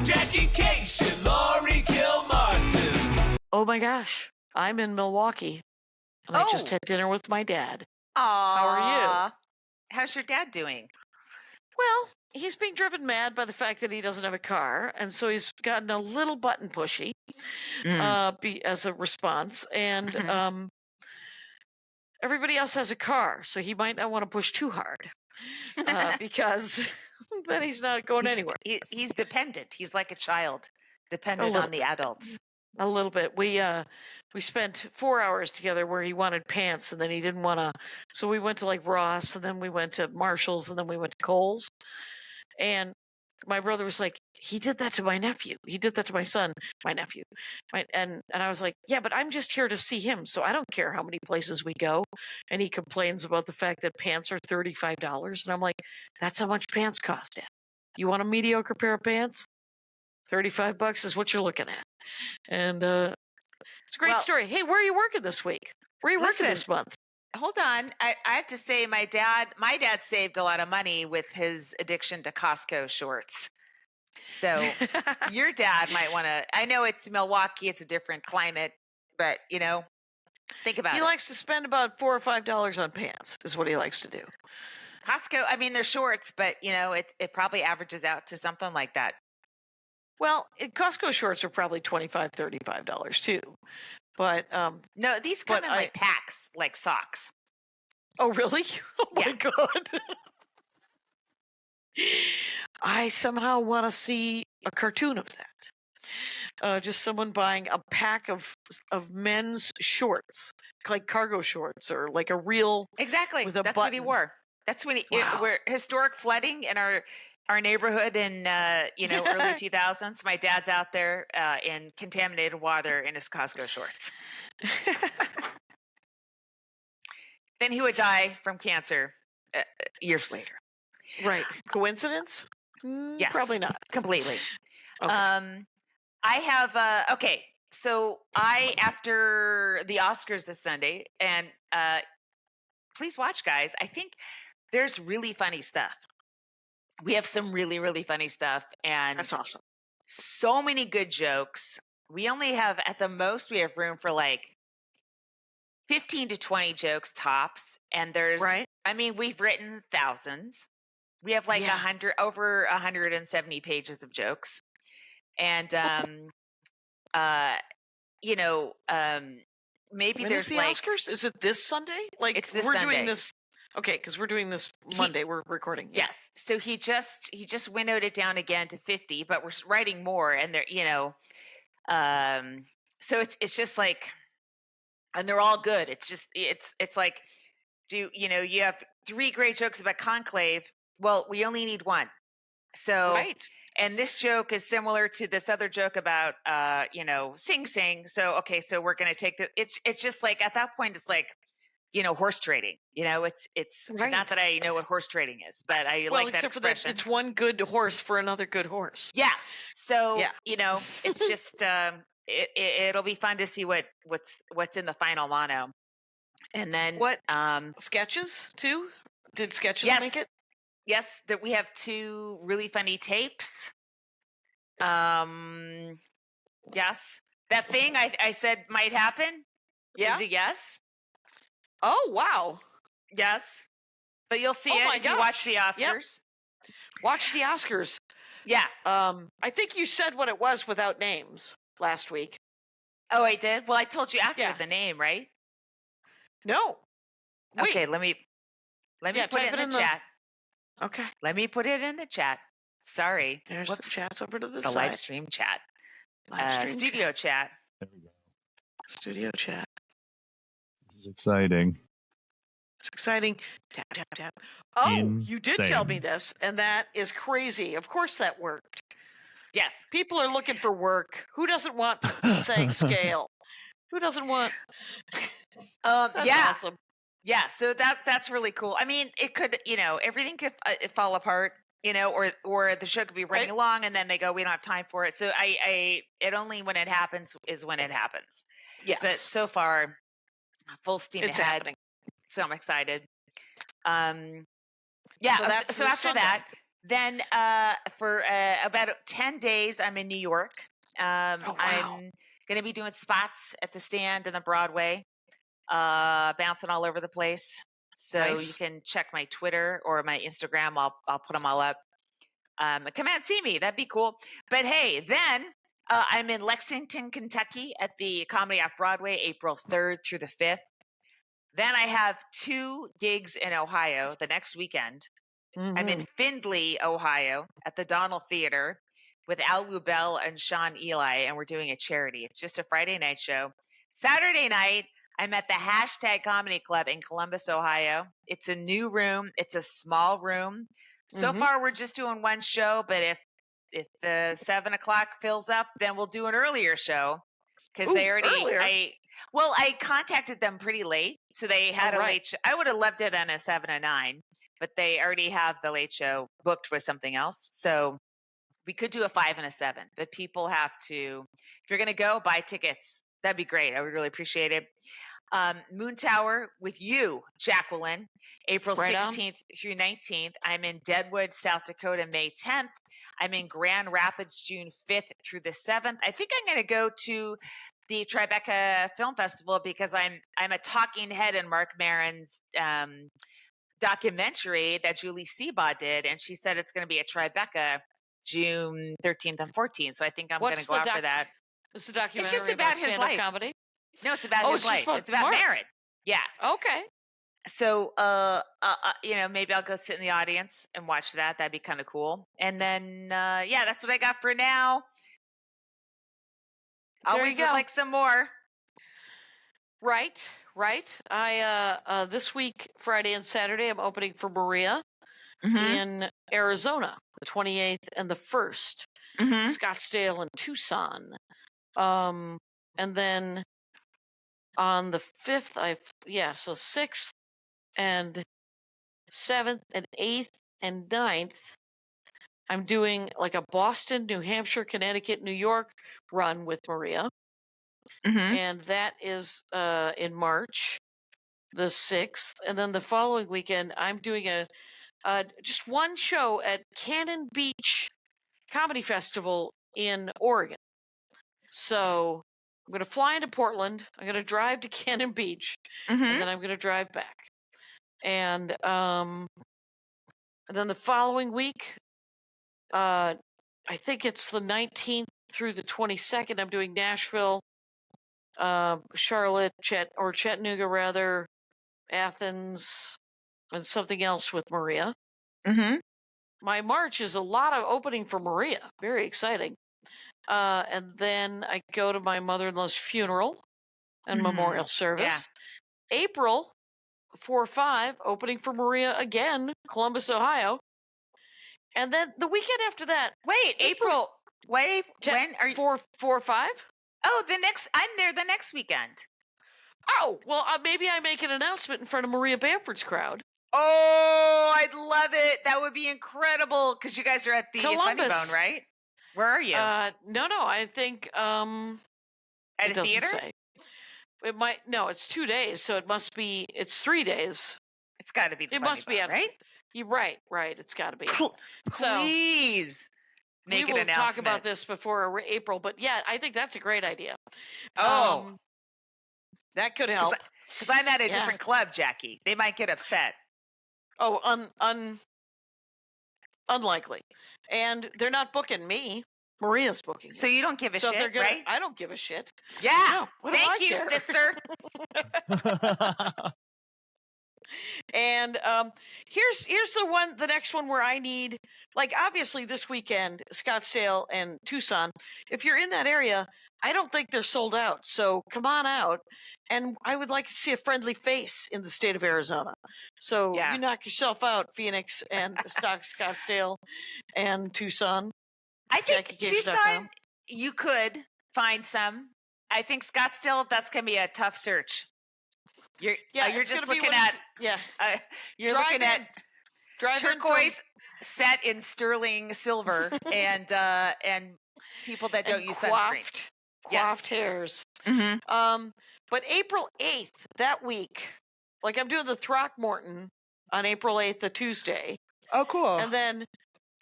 Jackie Kashian, Laurie Kilmartin. Oh my gosh, I'm in Milwaukee, and I just had dinner with my dad. Aw. How are you? How's your dad doing? Well, he's being driven mad by the fact that he doesn't have a car, and so he's gotten a little button pushy as a response. And everybody else has a car, so he might not want to push too hard because then he's not going anywhere. He's dependent. He's like a child, dependent on the adults. A little bit. We spent 4 hours together where he wanted pants and then he didn't want to. So we went to like Ross and then we went to Marshall's and then we went to Kohl's. And my brother was like, he did that to my nephew. He did that to my son, my nephew. And I was like, yeah, but I'm just here to see him. So I don't care how many places we go. And he complains about the fact that pants are $35. And I'm like, that's how much pants cost, Dad. You want a mediocre pair of pants? $35 is what you're looking at. And it's a great story. Hey, where are you working this week? Where are you working this month? Hold on. I have to say my dad saved a lot of money with his addiction to Costco shorts. So your dad might want to, I know it's Milwaukee, it's a different climate, but think about it. He likes to spend about $4 or $5 on pants is what he likes to do. Costco, I mean, they're shorts, but it probably averages out to something like that. Well, Costco shorts are probably $25, $35 too. But no, these come in like packs, like socks. Oh, really? Oh my God. I somehow want to see a cartoon of that. Just someone buying a pack of men's shorts, like cargo shorts, or like a real exactly. With a That's button. what he wore. That's when we're historic flooding in our neighborhood in early 2000s. My dad's out there in contaminated water in his Costco shorts. Then he would die from cancer years later. Right? Coincidence? Yes, probably not completely. Okay. I have so after the Oscars this Sunday, and please watch, guys. I think there's really funny stuff. We have some really, really funny stuff, and that's awesome. So many good jokes. We only have, at the most, we have room for like 15 to 20 jokes tops. And there's, I mean, we've written thousands. We have like over 170 pages of jokes. And, maybe there's the Oscars? Is it this Sunday? Like it's this we're Sunday. Doing this. Okay, because we're doing this Monday. We're recording. Yes. So he just winnowed it down again to 50, but we're writing more, and they're so it's just like, and they're all good. It's just it's like, you have 3 great jokes about Conclave. Well, we only need 1. So and this joke is similar to this other joke about Sing Sing. So okay, so we're gonna take the it's just like at that point it's like, horse trading. It's not that I know what horse trading is, but I like that expression. It's one good horse for another good horse. Yeah. So it's just it'll be fun to see what's in the final mono. And then what sketches too? Did sketches make it? Yes, that we have 2 really funny tapes. Yes, that thing I said might happen. Yeah. Is a yes. Oh, wow. Yes. But you'll see it if you watch the Oscars. Yep. Watch the Oscars. Yeah. I think you said what it was without names last week. Oh, I did? Well, I told you after the name, right? No. Wait. Okay, let me put it in the chat. Okay. Let me put it in the chat. Sorry. There's the chats over to the side. The live stream chat. Studio chat. There we go. Studio chat. This is exciting. It's exciting. Tap, tap, tap. Oh, you did tell me this, and that is crazy. Of course that worked. Yes. People are looking for work. Who doesn't want saying scale? Who doesn't want... That's awesome. Yeah, so that's really cool. I mean, it could, everything could fall apart, or the show could be running along and then they go, we don't have time for it. So it only when it happens is when it happens. Yes. But so far, full steam it's ahead. Happening. So I'm excited. So after Sunday. that, Then for about 10 days, I'm in New York. wow. I'm going to be doing spots at the Stand and the Broadway, bouncing all over the place. So Nice. you can check my Twitter or my Instagram. I'll put them all up. Come out and see me. That'd be cool. But hey, then I'm in Lexington, Kentucky at the Comedy Off Broadway, April 3rd through the 5th. Then I have 2 gigs in Ohio the next weekend. I'm in Findlay, Ohio at the Donald Theater with Al Lubell and Sean Eli, and we're doing a charity. It's just a Friday night show. Saturday night, I'm at the Hashtag Comedy Club in Columbus, Ohio. It's a new room. It's a small room. So far, we're just doing one show, but if the 7 o'clock fills up, then we'll do an earlier show because they already. Earlier? I contacted them pretty late, so they had a late show. I would have loved it on a 7 or 9, but they already have the late show booked with something else. So we could do a 5 and a 7, but people have to. If you're going to go, buy tickets. That'd be great. I would really appreciate it. Moon Tower with you, Jacqueline, April 16th through 19th. I'm in Deadwood, South Dakota, May 10th. I'm in Grand Rapids, June 5th through the 7th. I think I'm going to go to the Tribeca Film Festival because I'm a talking head in Mark Maron's documentary that Julie Seabaugh did, and she said it's going to be at Tribeca June 13th and 14th. So I think I'm going to go out for that. It's a documentary. It's just about his life. Comedy. No, it's about his life. It's about Maron. Yeah. Okay. So, maybe I'll go sit in the audience and watch that. That'd be kind of cool. And then, that's what I got for now. Always would like some more. Right. I this week, Friday and Saturday, I'm opening for Maria in Arizona, the 28th and the 1st, Scottsdale and Tucson. And then on the 5th, so 6th and 7th and 8th and 9th, I'm doing like a Boston, New Hampshire, Connecticut, New York run with Maria. And that is in March, the 6th. And then the following weekend, I'm doing just one show at Cannon Beach Comedy Festival in Oregon. So I'm going to fly into Portland. I'm going to drive to Cannon Beach, and then I'm going to drive back. And then the following week, I think it's the 19th through the 22nd. I'm doing Nashville, Charlotte, Chattanooga, rather, Athens, and something else with Maria. My March is a lot of opening for Maria. Very exciting. And then I go to my mother-in-law's funeral and memorial service. Yeah. April 4-5, opening for Maria again, Columbus, Ohio. And then the weekend after that. Wait, April. Wait, when are you? 4-5? Oh, I'm there the next weekend. Oh, well, maybe I make an announcement in front of Maria Bamford's crowd. Oh, I'd love it. That would be incredible because you guys are at the Funny Bone, right? Where are you? No, I think at a theater. Say. It might. No, it's 2 days, so it must be. It's 3 days. It's got to be. It must be right. You're right. It's got to be. Please make an announcement. We will talk about this before April, but yeah, I think that's a great idea. Oh, that could help. Because I'm at a different club, Jackie. They might get upset. Oh, unlikely. And they're not booking me. Maria's booking me. So you don't give a shit, right? I don't give a shit. Yeah. No, thank you, sister. And here's the next one where I need, like, obviously this weekend, Scottsdale and Tucson. If you're in that area, I don't think they're sold out. So come on out. And I would like to see a friendly face in the state of Arizona. So you knock yourself out, Phoenix and Scottsdale and Tucson. I think Tucson, you could find some. I think Scottsdale, that's going to be a tough search. You're just looking at you're looking at turquoise set in sterling silver and people that don't use sunscreen. Coiffed hairs. But April 8th, that week, like I'm doing the Throckmorton on April 8th, a Tuesday. Oh, cool. And then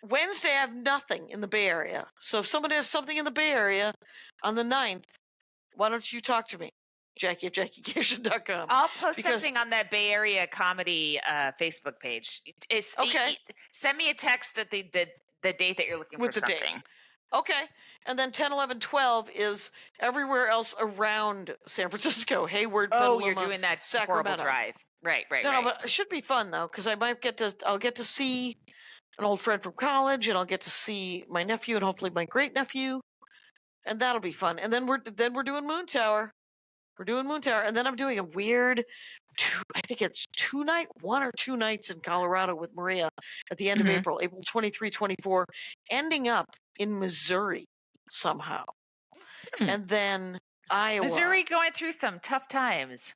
Wednesday, I have nothing in the Bay Area. So if someone has something in the Bay Area on the 9th, why don't you talk to me? Jackie at JackieCation.com. I'll post something on that Bay Area comedy Facebook page. Okay. Send me a text at the date that you're looking With for the something. date. Okay. And then 10, 11, 12 is everywhere else around San Francisco. Hayward, Petaluma, you're doing that horrible Sacramento. drive. Right. No, but it should be fun though, because I'll get to see an old friend from college, and I'll get to see my nephew and hopefully my great nephew, and that'll be fun. And then we're doing Moon Tower. We're doing Moon Tower, and then I'm doing a weird, I think it's 1 or 2 nights in Colorado with Maria at the end of April 23, 24, ending up in Missouri somehow. And then Iowa. Missouri going through some tough times.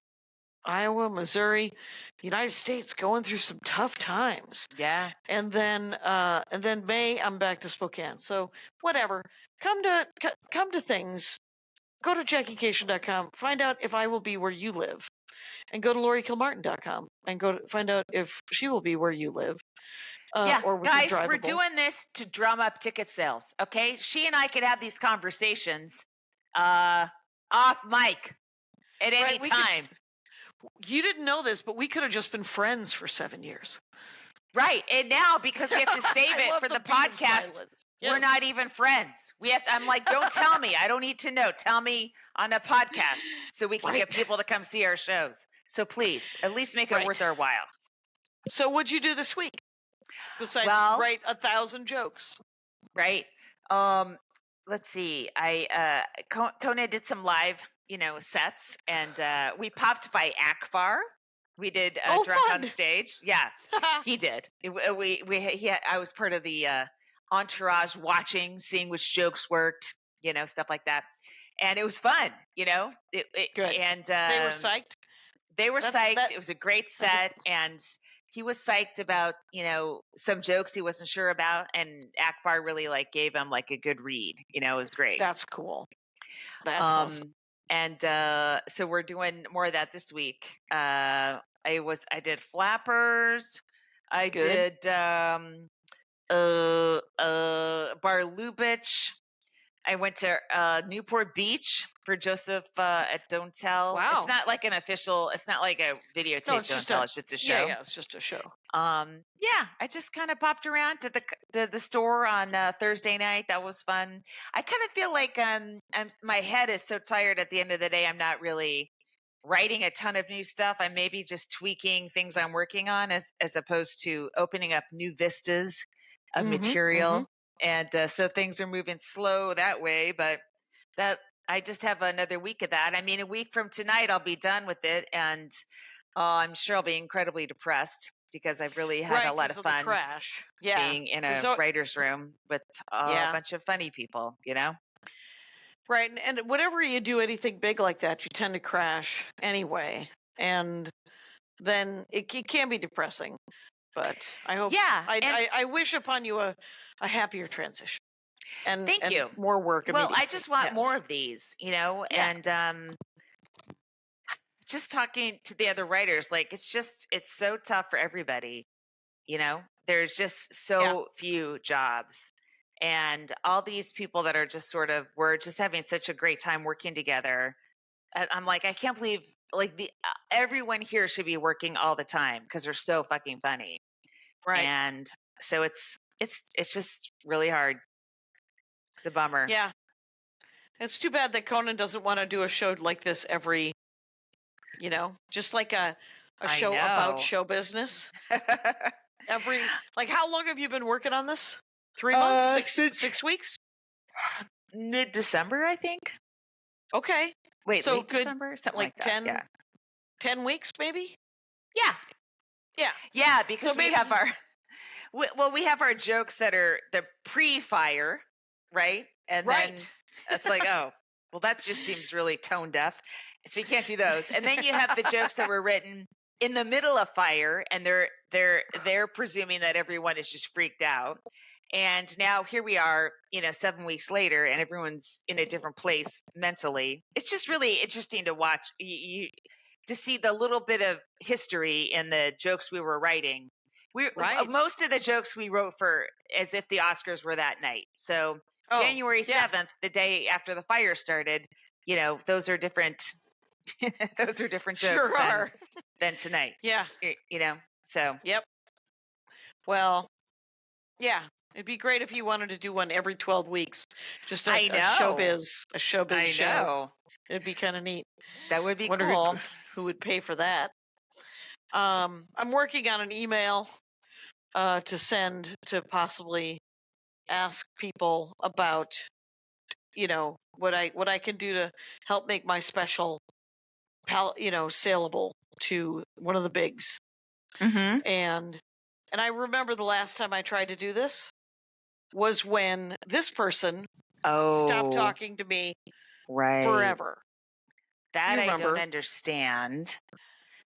Iowa, Missouri, United States going through some tough times. Yeah. And then May, I'm back to Spokane. So whatever. Come to things. Go to JackieCation.com. Find out if I will be where you live. And go to LaurieKilmartin.com and go to find out if she will be where you live. Or guys, we're doing this to drum up ticket sales. Okay, she and I could have these conversations off mic at any time. You didn't know this, but we could have just been friends for 7 years. Right. And now, because we have to save it for the podcast, we're not even friends. I'm like, don't tell me. I don't need to know. Tell me on a podcast so we can get people to come see our shows. So please, at least make it worth our while. So what'd you do this week? Besides write 1,000 jokes. Right. Let's see. Conan did some live, sets, and we popped by Akbar. We did Drunk on Stage. Yeah, he did. I was part of the entourage watching, seeing which jokes worked, stuff like that. And it was fun, Good. And they were psyched? They were psyched. It was a great set. And he was psyched about, some jokes he wasn't sure about. And Akbar really gave him a good read. It was great. That's cool. That's awesome. And so we're doing more of that this week. I did Flappers. I did Bar Lubitsch. I went to Newport Beach for Joseph at Don't Tell. Wow. It's not like an official, it's not like a videotape Don't Tell, it's just a show. Yeah, it's just a show. I just kind of popped around to the store on Thursday night. That was fun. I kind of feel like my head is so tired at the end of the day. I'm not really writing a ton of new stuff. I'm maybe just tweaking things I'm working on as opposed to opening up new vistas of material. And so things are moving slow that way, but that I just have another week of that. I mean, a week from tonight, I'll be done with it. And I'm sure I'll be incredibly depressed because I've really had a lot of fun being in a writer's room with a bunch of funny people, Right. And whenever you do anything big like that, you tend to crash anyway. And then it can be depressing. But I hope, I wish upon you a happier transition. And thank you. More work. Well, I just want more of these, and just talking to the other writers, it's so tough for everybody, there's just so few jobs. And all these people that are just we're just having such a great time working together. I'm like, I can't believe everyone here should be working all the time because they're so fucking funny. Right. And so it's just really hard. It's a bummer. Yeah. It's too bad that Conan doesn't want to do a show like this every, just like a show about show business. How long have you been working on this? 3 months? 6 weeks? Mid-December, I think. Okay. Wait, so late good, December? Something like 10, that. 10 weeks, maybe? Yeah. Yeah. Yeah, because we have our jokes that are the pre-fire, right? And then it's like, oh, well, that just seems really tone deaf. So you can't do those. And then you have the jokes that were written in the middle of fire, and they're presuming that everyone is just freaked out. And now here we are, 7 weeks later, and everyone's in a different place mentally. It's just really interesting to watch, to see the little bit of history in the jokes we were writing Right. Most of the jokes we wrote for as if the Oscars were that night. So January 7th, the day after the fire started, those are different. Those are different jokes than tonight. Yeah. So. Yep. Well, yeah. It'd be great if you wanted to do one every 12 weeks. Just a showbiz show. It'd be kind of neat. That would be cool. Who would pay for that? I'm working on an email to send to possibly ask people about, what I can do to help make my special, saleable to one of the bigs. Mm-hmm. And I remember the last time I tried to do this was when this person stopped talking to me forever. That I don't understand.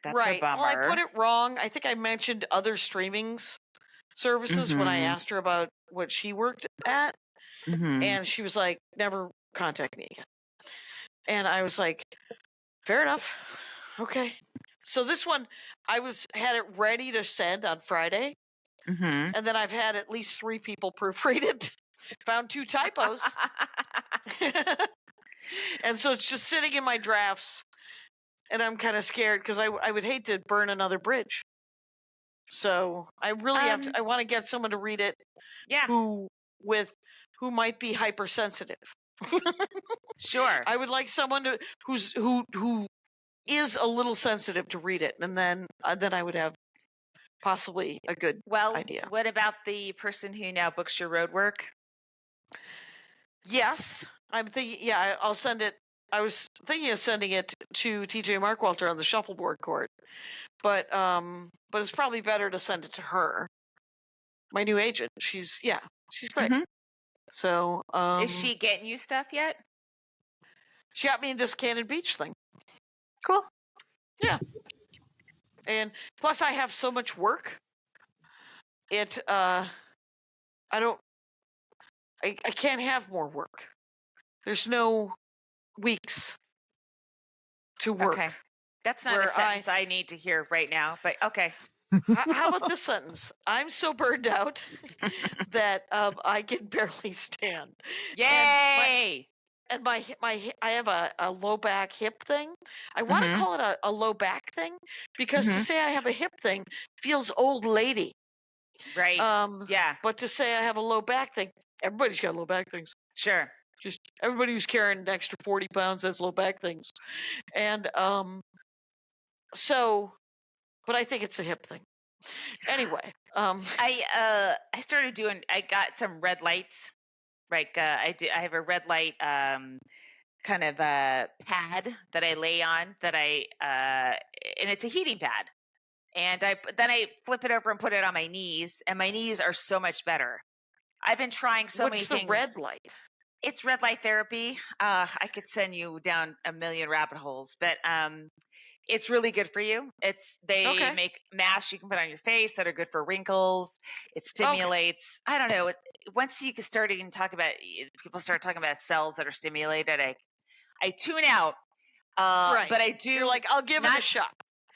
That's a bummer. Well, I put it wrong. I think I mentioned other streaming services when I asked her about what she worked at. Mm-hmm. And she was like, never contact me again. And I was like, fair enough. Okay. So this one, had it ready to send on Friday. Mm-hmm. And then I've had at least 3 people proofread it. Found 2 typos. And so it's just sitting in my drafts. And I'm kind of scared because I would hate to burn another bridge. So I really I want to get someone to read it. Yeah. Who might be hypersensitive. Sure. I would like someone who is a little sensitive to read it, and then I would have possibly a good idea. What about the person who now books your road work? Yes, I'm thinking. Yeah, I'll send it. I was thinking of sending it to TJ Markwalter on the shuffleboard court, but it's probably better to send it to her, my new agent. She's great. Mm-hmm. So, is she getting you stuff yet? She got me this Cannon Beach thing. Cool. Yeah. And plus I have so much work. I can't have more work. There's no weeks to work. Okay. That's not a sentence I need to hear right now, but okay. How about this sentence? I'm so burned out that I can barely stand. Yay! And my I have a low back hip thing. I want to call it a low back thing because to say I have a hip thing feels old lady. Right. Yeah. But to say I have a low back thing, everybody's got low back things. Sure. Just everybody who's carrying an extra 40 pounds has low back things. And but I think it's a hip thing. Anyway, I got some red lights. Like I have a red light kind of pad that I lay on and it's a heating pad. And then I flip it over and put it on my knees, and my knees are so much better. I've been trying many things. What's the red light? It's red light therapy. I could send you down a million rabbit holes, but it's really good for you. They make masks you can put on your face that are good for wrinkles. It stimulates. I don't know. Once you start people start talking about cells that are stimulated, I tune out. Right. But I do. You're like, I'll give it a shot.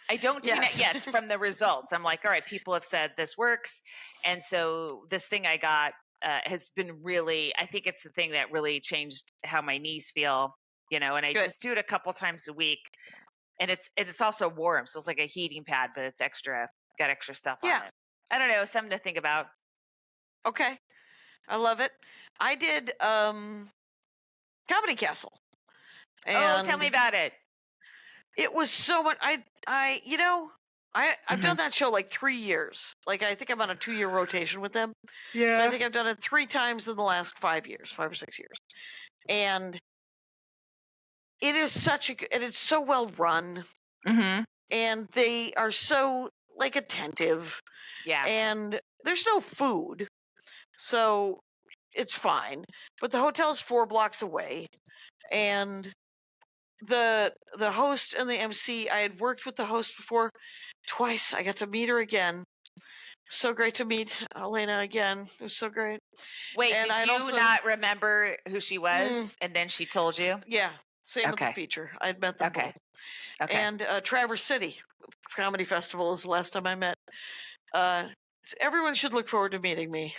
I don't tune out yet from the results. I'm like, all right, people have said this works. And so this thing I got has been really, I think it's the thing that really changed how my knees feel, and I just do it a couple times a week. And it's also warm. So it's like a heating pad, but it's got extra stuff on it. I don't know, something to think about. Okay. I love it. I did Comedy Castle. And tell me about it. It was so much. I've done that show like 3 years. Like I think I'm on a 2-year rotation with them. Yeah. So I think I've done it 3 times in the last 5 or 6 years. And it is and it's so well run. Mm-hmm. And they are so like attentive. Yeah. And there's no food. So it's fine. But the hotel's 4 blocks away. And the host and the MC, I had worked with the host before twice. I got to meet her again. So great to meet Elena again. It was so great. Wait, and did you not remember who she was? And then she told you? Yeah. Same with the feature. I'd met them both. Okay. And Traverse City Comedy Festival is the last time I met everyone should look forward to meeting me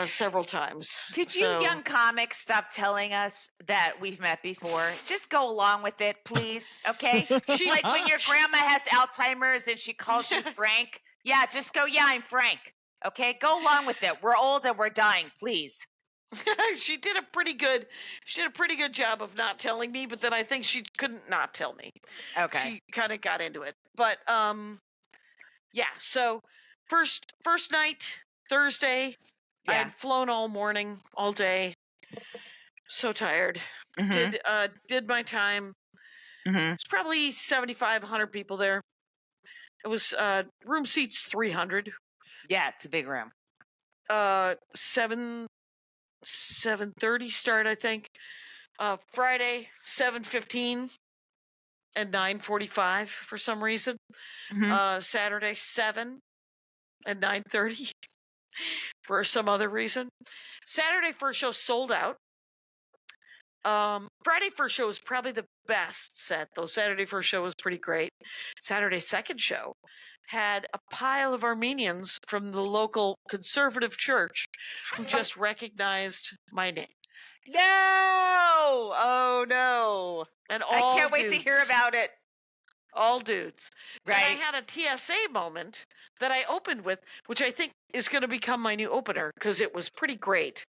several times. Could you young comics stop telling us that we've met before? Just go along with it, please. Okay. It's like when your grandma has Alzheimer's and she calls you Frank. Yeah, just go. Yeah, I'm Frank. Okay, go along with it. We're old and we're dying. Please. She did a pretty good job of not telling me, but then I think she couldn't not tell me. Okay. She kind of got into it. But yeah, so first night, Thursday, I had flown all morning, all day. So tired. Did my time. It's probably 7,500 people there. It was room seats 300. Yeah, it's a big room. 7:30 start, I think. Friday 7:15 and 9:45 for some reason. Saturday 7 and 9:30 for some other reason. Saturday first show sold out. Friday first show was probably the best set, though Saturday first show was pretty great. Saturday second show had a pile of Armenians from the local conservative church who just recognized my name. No! Oh no! And I can't wait to hear about it. All dudes. Right. And I had a TSA moment that I opened with, which I think is going to become my new opener because it was pretty great.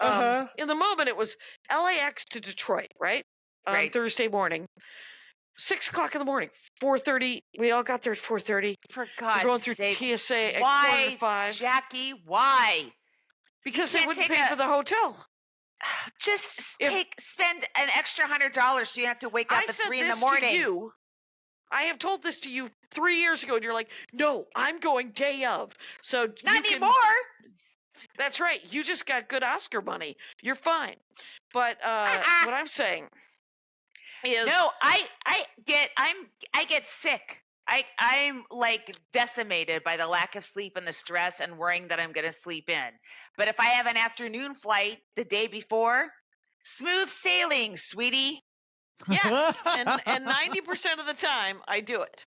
In the moment, it was LAX to Detroit, right? Right. Thursday morning. 6 o'clock in the morning. 4:30. We all got there at 4:30. For God's sake. We're going through TSA at why, 4:45. Jackie? Why? Because they wouldn't pay for the hotel. Just spend an extra $100 so you have to wake up at 3 in the morning. I have told this to you 3 years ago, and you're like, "No, I'm going day of." So not anymore. That's right. You just got good Oscar money. You're fine. But what I'm saying is, no, I get sick. I'm like decimated by the lack of sleep and the stress and worrying that I'm going to sleep in. But if I have an afternoon flight the day before, smooth sailing, sweetie. Yes, and 90% of the time I do it.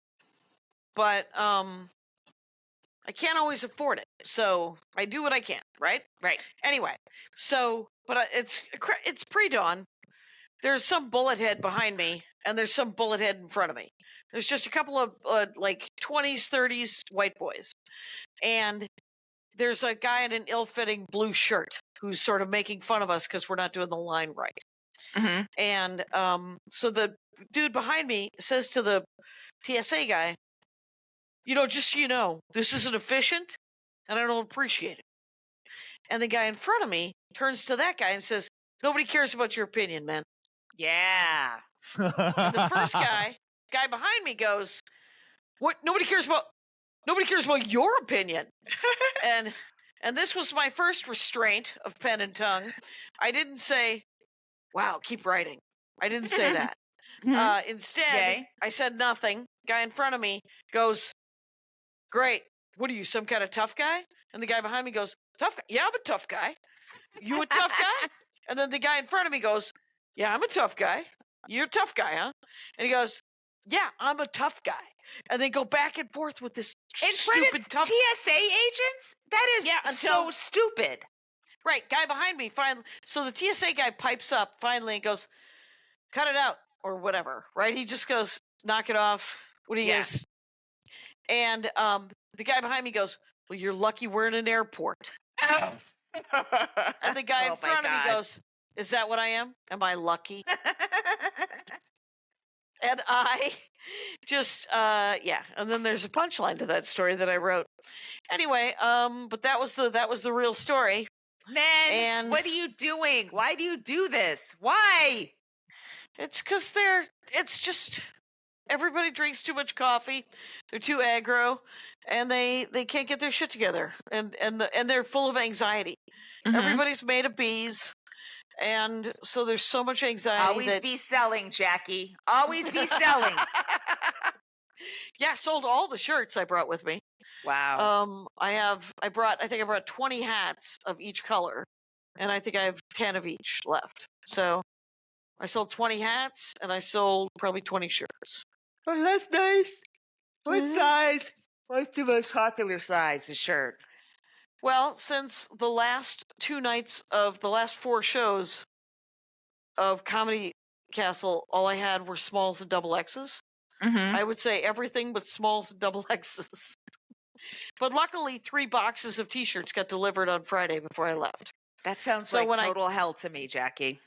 But I can't always afford it, so I do what I can, right? Right. Anyway, so but it's pre-dawn. There's some bullet head behind me, and there's some bullet head in front of me. There's just a couple of like 20s, 30s white boys, and there's a guy in an ill-fitting blue shirt who's sort of making fun of us because we're not doing the line right. And so the dude behind me says to the TSA guy, just so you know, this isn't efficient, and I don't appreciate it. And the guy in front of me turns to that guy and says, "Nobody cares about your opinion, man." Yeah. And the first guy behind me goes, "What? Nobody cares about your opinion." and this was my first restraint of pen and tongue. I didn't say, "Wow, keep writing." I didn't say that. Instead, I said nothing. Guy in front of me goes, "Great. What are you, some kind of tough guy?" And the guy behind me goes, "Tough guy? Yeah, I'm a tough guy." "You a tough guy?" And then the guy in front of me goes, "Yeah, I'm a tough guy." "You're a tough guy, huh?" And he goes, "Yeah, I'm a tough guy." And they go back and forth with this stupid tough TSA agents? That is so stupid. Right, guy behind me finally. So the TSA guy pipes up finally and goes, "Cut it out," or whatever. Right? He just goes, "Knock it off." What do you guys? And the guy behind me goes, "Well, you're lucky we're in an airport." And the guy in front of me goes, "Is that what I am? Am I lucky?" And I just and then there's a punchline to that story that I wrote. Anyway, but that was the real story. Man, what are you doing? Why do you do this? Why? It's because it's just everybody drinks too much coffee. They're too aggro, and they can't get their shit together, and they're full of anxiety. Everybody's made of bees. And so there's so much anxiety. Always be selling, Jackie. Always be selling. Yeah, I sold all the shirts I brought with me. Wow. I think I brought 20 hats of each color, and I think I have 10 of each left. So I sold 20 hats, and I sold probably 20 shirts. Oh, that's nice. What size? What's the most popular size of shirt? Well, since the last 2 nights of the last 4 shows of Comedy Castle, all I had were smalls and double X's. Mm-hmm. I would say everything but smalls and double X's. But luckily, 3 boxes of T-shirts got delivered on Friday before I left. That sounds So like when total hell to me, Jackie.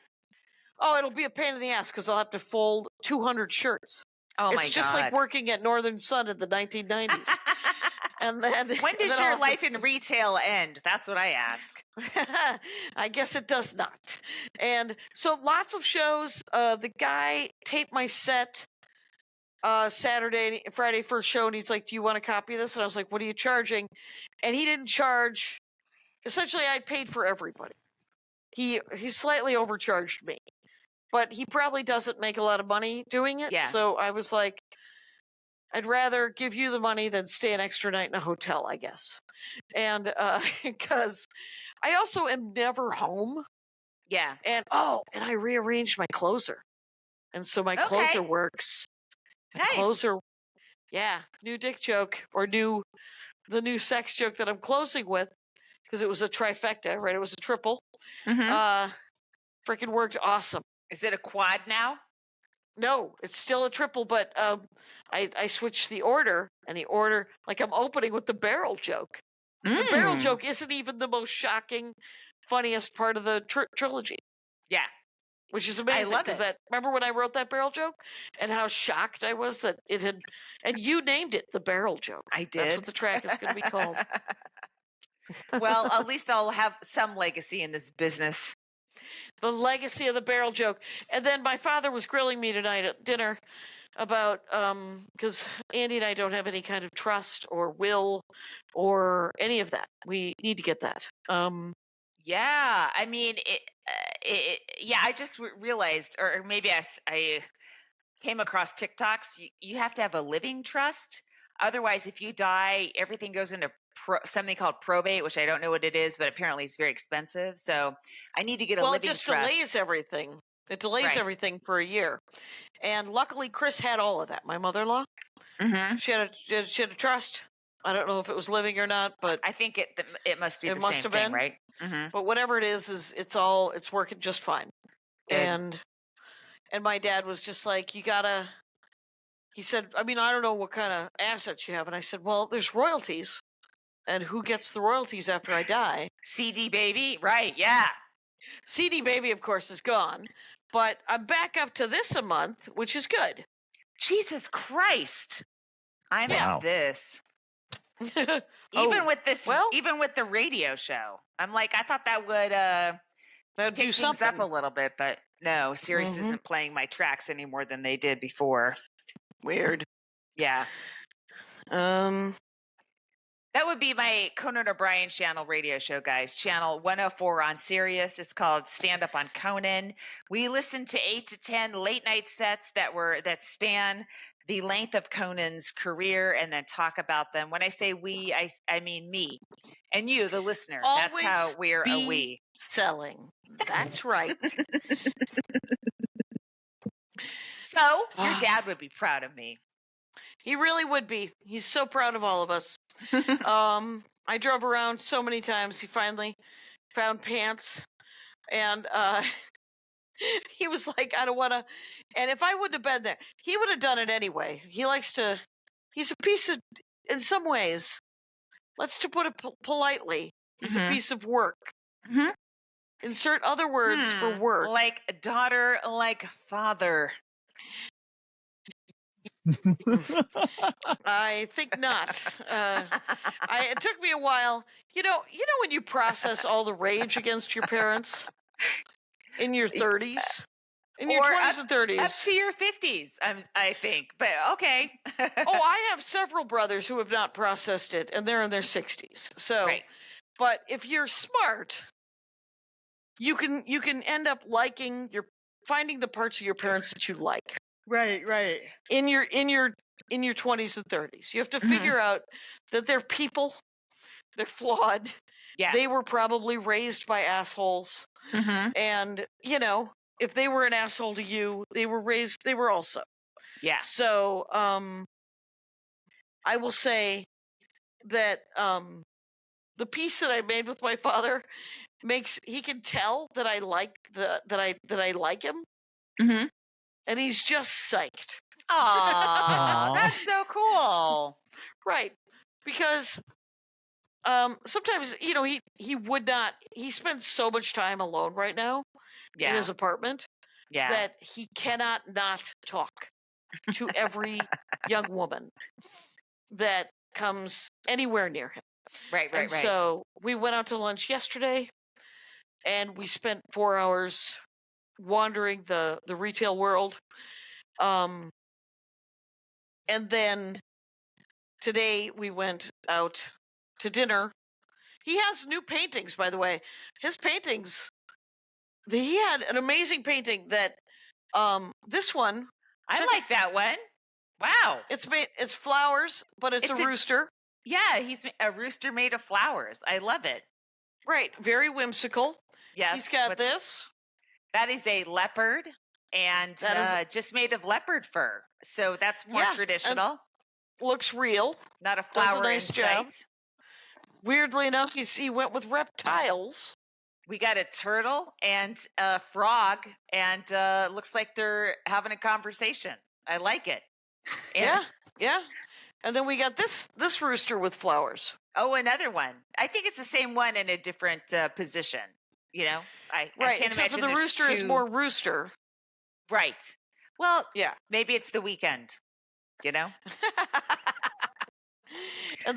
Oh, it'll be a pain in the ass because I'll have to fold 200 shirts. Oh my It's just like God. working at Northern Sun in the 1990s. And then When does then your I'll have life in retail end? That's what I ask. I guess it does not. And so lots of shows. The guy taped my set Friday first show, and he's like, "Do you want a copy of this?" And I was like, "What are you charging?" And he didn't charge. Essentially, I paid for everybody. He slightly overcharged me, but he probably doesn't make a lot of money doing it. Yeah. So I was like, I'd rather give you the money than stay an extra night in a hotel, I guess. And because I also am never home. Yeah. And I rearranged my closer. And so my closer works. My Nice. closer, yeah, new dick joke or the new sex joke that I'm closing with, because it was a trifecta, right? It was a triple. Mm-hmm. Freaking worked awesome. Is it a quad now? No, it's still a triple, but I switched the order, and the order, like I'm opening with the barrel joke. The barrel joke isn't even the most shocking, funniest part of the trilogy. Yeah. Which is amazing, because remember when I wrote that barrel joke and how shocked I was that it had, and you named it the barrel joke. I did. That's what the track is going to be called. Well, at least I'll have some legacy in this business. The legacy of the barrel joke. And then my father was grilling me tonight at dinner about, because Andy and I don't have any kind of trust or will or any of that. We need to get that. Yeah, I mean, yeah, I just realized, or maybe I came across TikToks. You have to have a living trust. Otherwise, if you die, everything goes into something called probate, which I don't know what it is, but apparently it's very expensive. So I need to get a living trust. Well, it just delays everything. It delays everything for a year. And luckily, Chris had all of that. My mother-in-law, she had a trust. I don't know if it was living or not, but I think it must be. It must have been, right? Mm-hmm. But whatever it is it's working just fine. Good. And my dad was just like, you gotta. He said, I mean, I don't know what kind of assets you have, and I said, well, there's royalties, and who gets the royalties after I die? CD Baby, right? Yeah. CD Baby, of course, is gone, but I'm back up to this a month, which is good. Jesus Christ! I'm at this. Even with this, even with the radio show, I'm like, I thought that would do things something up a little bit, but no, Sirius isn't playing my tracks any more than they did before. Weird. Yeah. That would be my Conan O'Brien channel radio show, guys. Channel 104 on Sirius. It's called Stand Up on Conan. We listen to 8 to 10 late night sets that span the length of Conan's career and then talk about them. When I say we, I mean me and you, the listener. Always That's how we're a we. Selling. That's right. So your dad would be proud of me. He really would be. He's so proud of all of us. I drove around so many times. He finally found pants, and he was like, I don't want to. And if I wouldn't have been there, he would have done it anyway. He's a piece of, in some ways, let's to put it politely, he's a piece of work. Insert other words for work. Like daughter, like father. I think not. It took me a while. You know when you process all the rage against your parents in your 30s, in your 20s and 30s, up to your 50s. I think, but okay. I have several brothers who have not processed it, and they're in their 60s. So, but if you're smart, you can end up finding the parts of your parents that you like. Right. In your 20s and 30s. You have to figure out that they're people. They're flawed. Yeah. They were probably raised by assholes. And, if they were an asshole to you, they were also. Yeah. So, I will say that the piece that I made with my father he can tell that I like that I like him, Mm-hmm. and he's just psyched. Aw, that's so cool. Right. Because sometimes, he spends so much time alone right now in his apartment that he cannot not talk to every young woman that comes anywhere near him. Right. So we went out to lunch yesterday, and we spent 4 hours wandering the retail world. And then today we went out to dinner. He has new paintings, by the way. His paintings, he had an amazing painting that this one, I like that one. Wow. it's flowers, but it's a rooster. Yeah, he's a rooster made of flowers. I love it. Right, very whimsical. Yes. He's got this. That is a leopard, and just made of leopard fur. So that's more traditional. Looks real. Not a flower nice in job. sight. Weirdly enough, he went with reptiles. We got a turtle and a frog, and looks like they're having a conversation. I like it. And, yeah. And then we got this rooster with flowers. Oh, another one. I think it's the same one in a different position. I can't except imagine for the rooster is more rooster. Right. Well, yeah. Maybe it's the weekend. And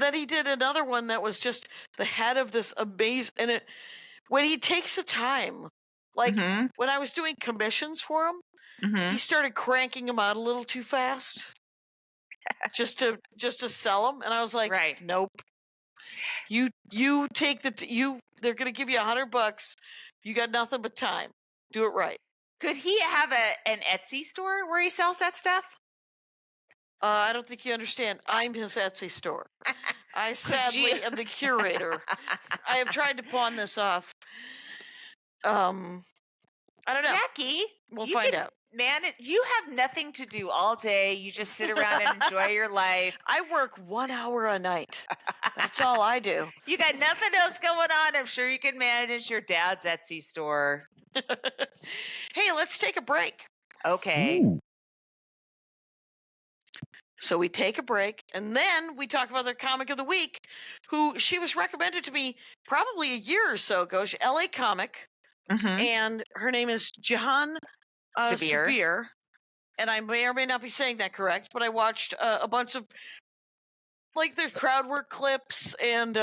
then he did another one that was just the head of this amazing. And when he takes the time, like when I was doing commissions for him, he started cranking them out a little too fast, just to sell them. And I was like, nope. You take they're going to give you $100. You got nothing but time. Do it right. Could he have an Etsy store where he sells that stuff? I don't think you understand. I'm his Etsy store. I sadly am the curator. I have tried to pawn this off. I don't know. Jackie, we'll find out. Man, you have nothing to do all day. You just sit around and enjoy your life. I work 1 hour a night. That's all I do. You got nothing else going on. I'm sure you can manage your dad's Etsy store. Hey, let's take a break. Okay. Ooh. So we take a break, and then we talk about their comic of the week, who she was recommended to me probably a year or so ago. She's LA comic, and her name is Jihan Sabir. And I may or may not be saying that correct, but I watched a bunch of their crowd work clips. And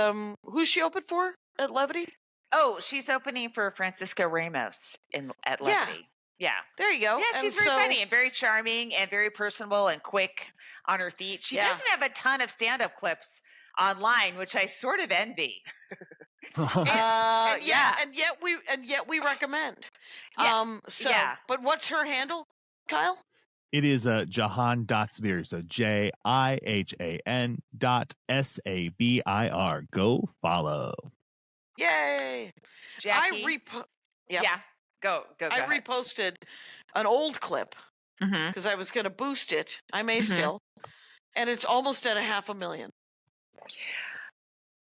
who's she open for at Levity? Oh, she's opening for Francisco Ramos at Levity. Yeah. There you go. Yeah, she's very funny and very charming and very personable and quick on her feet. She doesn't have a ton of stand-up clips online, which I sort of envy. and yet we recommend. But what's her handle, Kyle? It is Jihan.Sabir. So JIHAN .SABIR. Go follow. Yay. Jackie. Yeah. Go. I reposted an old clip because I was going to boost it. I may still. And it's almost at 500,000.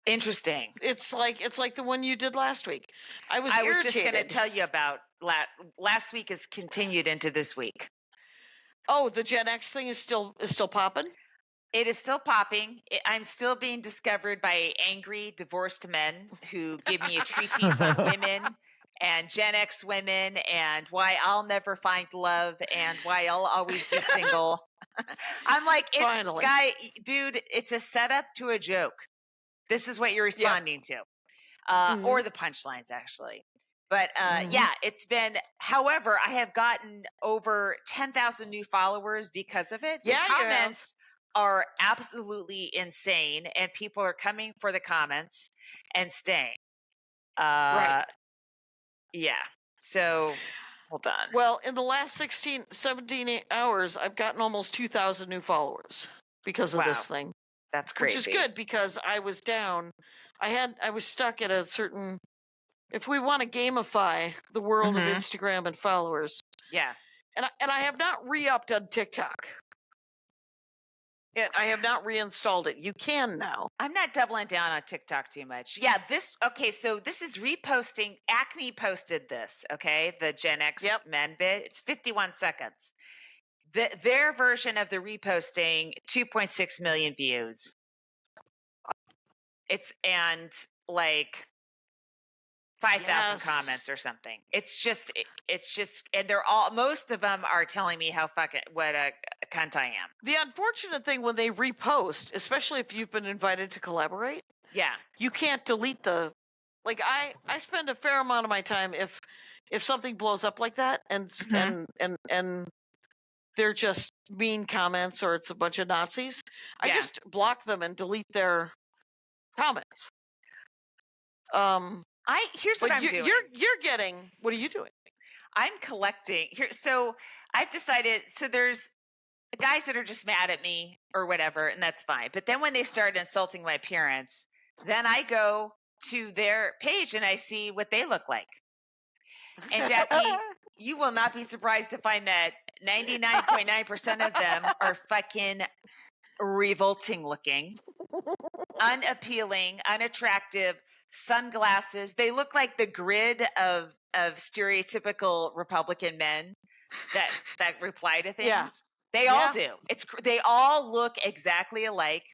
Interesting. It's like the one you did last week. I was just going to tell you about last week is continued into this week. Oh, the Gen X thing is still popping? It is still popping. I'm still being discovered by angry divorced men who give me a treatise on women and Gen X women and why I'll never find love and why I'll always be single. I'm like, finally. Dude, it's a setup to a joke. This is what you're responding to. Or the punchlines, actually. But it's been, however, I have gotten over 10,000 new followers because of it. The comments are absolutely insane, and people are coming for the comments and staying. Right. Yeah. So, hold on. Well, in the last 17 hours, I've gotten almost 2,000 new followers because of this thing. That's crazy. Which is good because I was down. I was stuck at a certain. If we want to gamify the world of Instagram and followers, yeah, and I have not re-upped on TikTok. I have not reinstalled it. You can now. I'm not doubling down on TikTok too much. Yeah, so this is reposting. Acme posted this, okay? The Gen X men bit. It's 51 seconds. Their version of the reposting, 2.6 million views. And like 5,000 comments or something. It's just, and most of them are telling me what a cunt I am. The unfortunate thing when they repost, especially if you've been invited to collaborate, you can't delete like I spend a fair amount of my time if something blows up like that and they're just mean comments or it's a bunch of Nazis, I just block them and delete their comments. Here's what I'm doing. You're getting. What are you doing? I'm collecting here. So I've decided. So there's guys that are just mad at me or whatever, and that's fine. But then when they start insulting my appearance, then I go to their page and I see what they look like. And Jackie, you will not be surprised to find that 99.9% of them are fucking revolting looking, unappealing, unattractive. Sunglasses. They look like the grid of stereotypical Republican men that reply to things. Yeah. They all do. They all look exactly alike.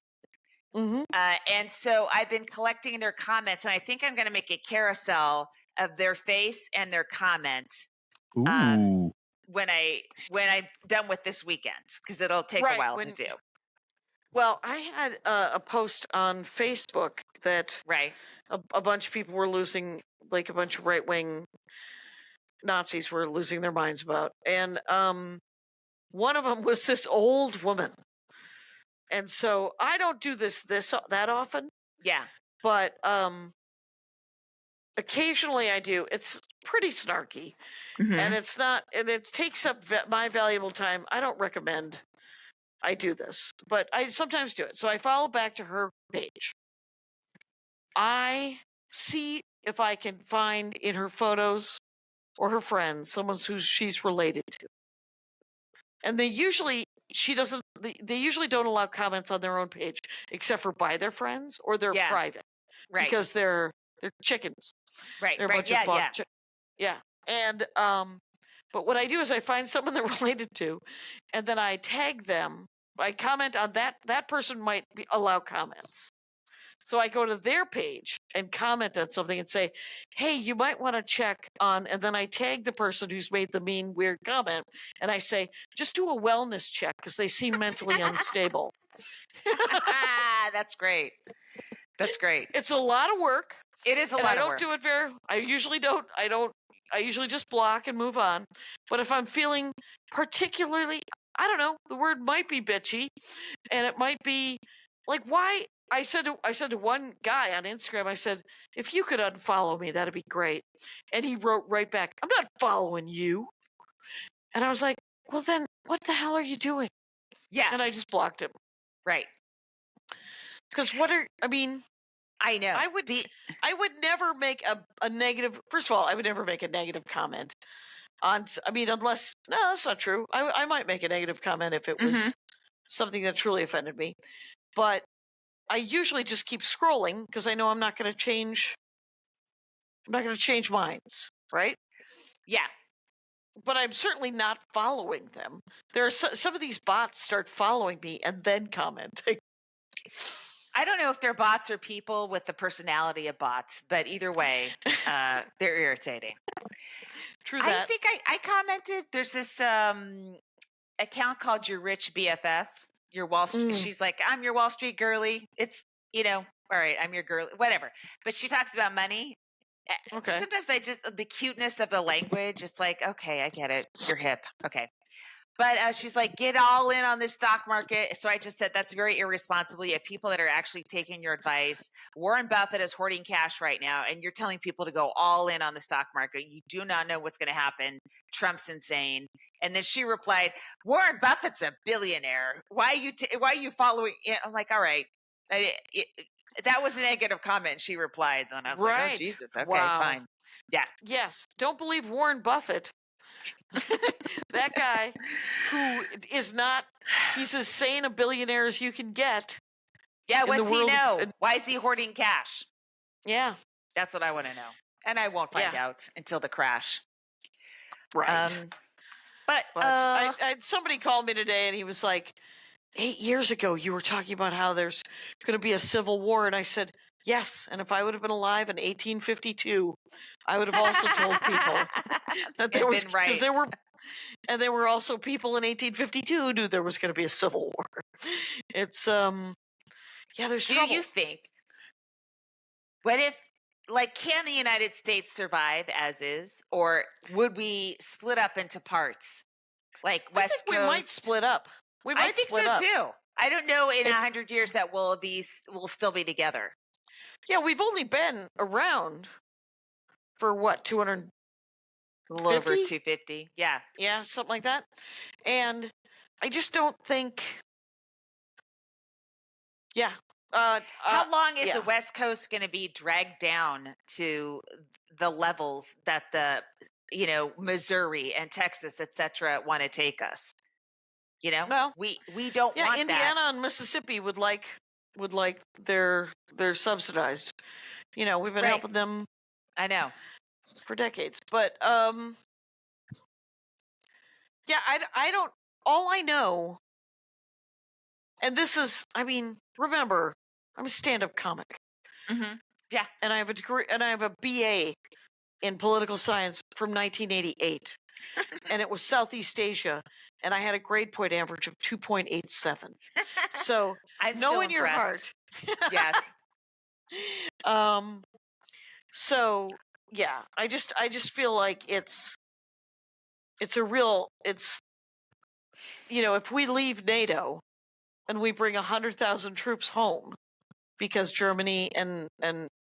Mm-hmm. And so I've been collecting their comments, and I think I'm going to make a carousel of their face and their comments. Ooh. When I'm done with this weekend, because it'll take a while to do. Well, I had a post on Facebook that a bunch of people were losing, like a bunch of right-wing Nazis were losing their minds about. And one of them was this old woman. And so I don't do that often. Yeah. But occasionally I do. It's pretty snarky. Mm-hmm. And it takes up my valuable time. I don't recommend I do this, but I sometimes do it. So I follow back to her page. I see if I can find in her photos or her friends someone who she's related to. And they usually don't allow comments on their own page except for by their friends or they're private. Right. Because they're chickens. Right. They're a bunch of yeah. And but what I do is I find someone they're related to and then I tag them. I comment on that person might allow comments. So I go to their page and comment on something and say, hey, you might want to check on, and then I tag the person who's made the mean, weird comment. And I say, just do a wellness check because they seem mentally unstable. That's great. That's great. It's a lot of work. It is a lot of work. I don't do it I usually don't. I usually just block and move on. But if I'm feeling particularly, I don't know, the word might be bitchy, and it might be like, why? I said to one guy on Instagram, I said, if you could unfollow me, that'd be great. And he wrote right back, I'm not following you. And I was like, well, then what the hell are you doing? Yeah. And I just blocked him. Right. Because I know. I would never make a negative, first of all, I would never make a negative comment unless, no, that's not true. I might make a negative comment if it was something that truly offended me. But I usually just keep scrolling because I know I'm not going to change minds, right? Yeah. But I'm certainly not following them. There are some of these bots start following me and then commenting. I don't know if they're bots or people with the personality of bots, but either way, they're irritating. True that. I think I commented, there's this account called Your Rich BFF, your Wall Street. She's like, I'm your Wall Street girly. It's, all right, I'm your girl, whatever. But she talks about money. Okay. Sometimes the cuteness of the language, it's like, okay, I get it. You're hip. Okay. But she's like, get all in on this stock market. So I just said, that's very irresponsible. You have people that are actually taking your advice. Warren Buffett is hoarding cash right now, and you're telling people to go all in on the stock market. You do not know what's going to happen. Trump's insane. And then she replied, Warren Buffett's a billionaire. Why are you following? I'm like, all right. That was a negative comment. She replied. And I was like, oh, Jesus. Okay, fine. Yeah. Yes. Don't believe Warren Buffett. That guy who is not, he's as sane a billionaire as you can get. Yeah, in the what's he world of- know? Why is he hoarding cash? Yeah, That's what I want to know. And I won't find out until the crash. right. But Somebody called me today and he was like, 8 years ago, you were talking about how there's going to be a civil war. And I said, yes. And if I would have been alive in 1852, I would have also told people that there was, been right. because there were also people in 1852 who knew there was going to be a civil war. It's, there's do trouble. you think, what if, like, can the United States survive as is, or would we split up into parts? Like I West think Coast? we might split up. We might I think split so up. too. I don't know in 100 years that we'll still be together. Yeah, we've only been around for what, 200? A little over 250. Yeah. Yeah, something like that. And I just don't think. Yeah. How long is yeah. the West Coast going to be dragged down to the levels that the, Missouri and Texas, et cetera, want to take us? Well, we don't want Indiana that. and Mississippi would like their subsidized. We've been Right. helping them. I know. For decades, but I don't. All I know, and this is, remember, I'm a stand-up comic. Mm-hmm. Yeah. And I have a degree, and I have a BA in political science from 1988, and it was Southeast Asia, and I had a grade point average of 2.87. So I'm know still in your heart. Yes. So yeah, I just feel like it's a real, if we leave NATO and we bring 100,000 troops home because Germany and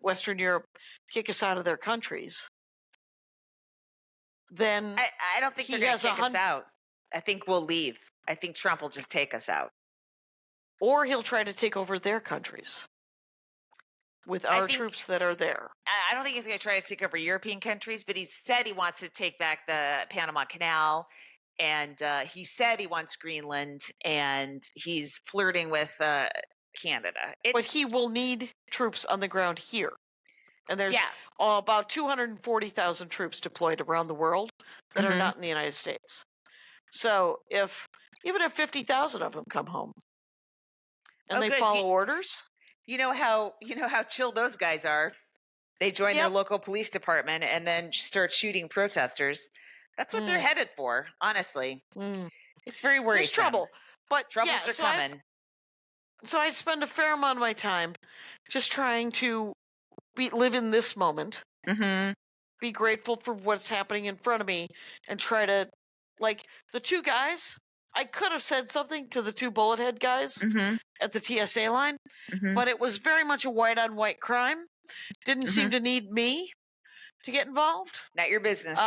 Western Europe kick us out of their countries, then I don't think they're going to kick us out. I think we'll leave. I think Trump will just take us out. Or he'll try to take over their countries with our troops that are there. I don't think he's going to try to take over European countries, but he said he wants to take back the Panama Canal, and he said he wants Greenland, and he's flirting with Canada. But he will need troops on the ground here. And there's about 240,000 troops deployed around the world that are not in the United States. So even if 50,000 of them come home and they follow orders, you know how chill those guys are. They join their local police department and then start shooting protesters. That's what they're headed for, honestly. It's very worrisome. There's trouble, but troubles are coming. So I spend a fair amount of my time just trying to live in this moment, be grateful for what's happening in front of me, and try to, like, the two guys, I could have said something to the two bullet head guys at the TSA line, but it was very much a white-on-white crime. Didn't seem to need me to get involved. Not your business.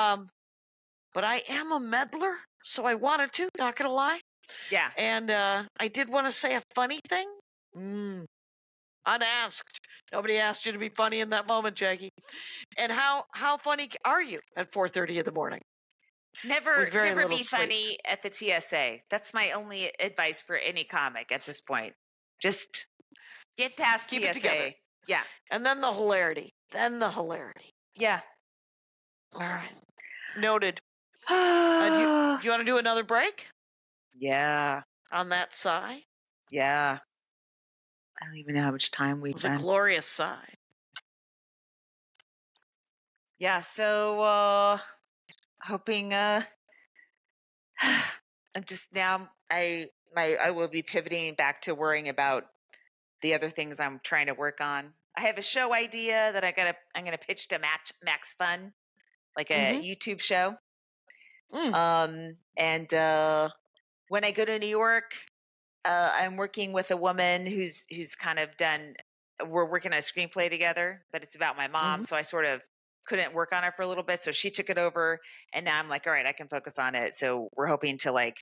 But I am a meddler, so I wanted to, not gonna lie. Yeah. And I did want to say a funny thing. Unasked. Nobody asked you to be funny in that moment, Jackie. And how funny are you at 4:30 in the morning? Never be funny at the TSA. That's my only advice for any comic at this point. Just get past Keep TSA. it together. Yeah. And then the hilarity. Yeah. All right. Noted. Do you want to do another break? Yeah. On that sigh? Yeah. I don't even know how much time we've done. It was a glorious sigh. Yeah, so hoping I'm just now I will be pivoting back to worrying about the other things I'm trying to work on. I have a show idea that I'm gonna pitch to Max Fun, like a YouTube show. And when I go to New York, I'm working with a woman who's kind of we're working on a screenplay together, but it's about my mom. So I sort of couldn't work on it for a little bit. So she took it over, and now I'm like, all right, I can focus on it. So we're hoping to